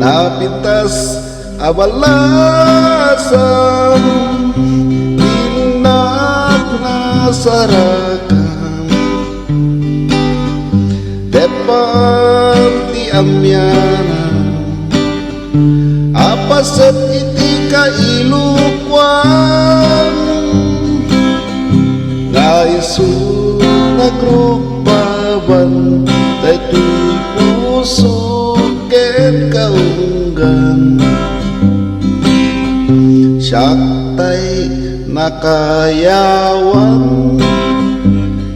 Napintas abalasan, tinak na sarakan, depan ti amyana, apasat iti kailukwan, naisu nagrugbaban, daytoy puso ken kaunggan. Siyak tay nakayawan,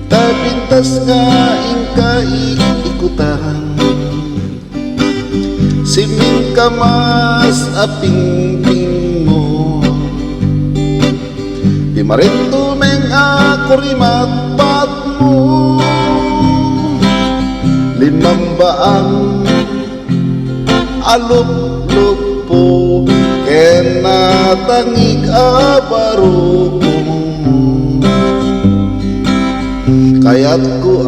tabintas nga ikaikutan, siming kamas apingping mo, di marinto meng ako rimatpat mo, limambaan alup-lup po, ken natangig abarukong mo, kaya't ko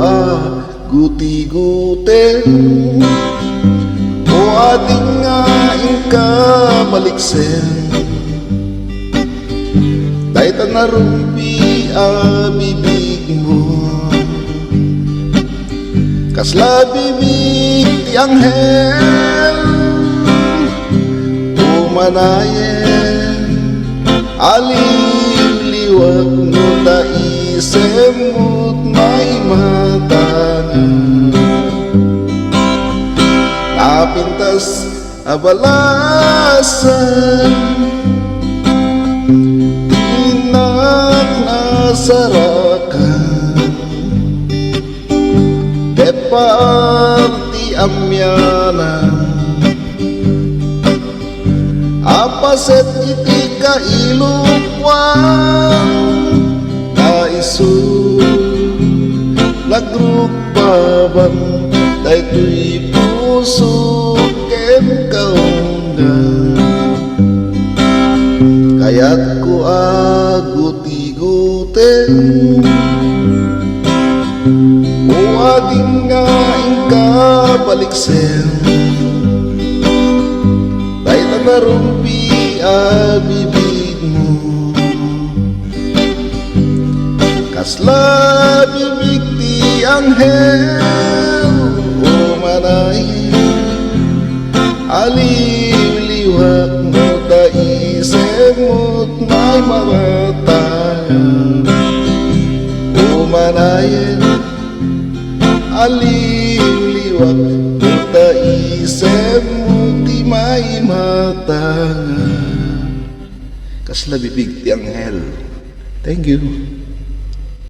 guti-guten o ating nga inkabaliksen, dahita narumpi Bibigmo, kasla bibig ti Anghel, manayen aliliwag no taisem mo't may matangan, napintas abalasan, tinak na sarakan, depan ti amyana, apaset iti kailukwan, naisu nagrugbaban, daytoy puso ken kaunggan. Kaya't ko guti-guten o ating nga inkabaliksen, Narumpi Bibigmo, kasla bibig ti Anghel, o manayen aliliwag mo taisem mo't may maratayan, o manayen aliliwag mo taisem mo't may matangan, kasla bibig ti Anghel. Thank you.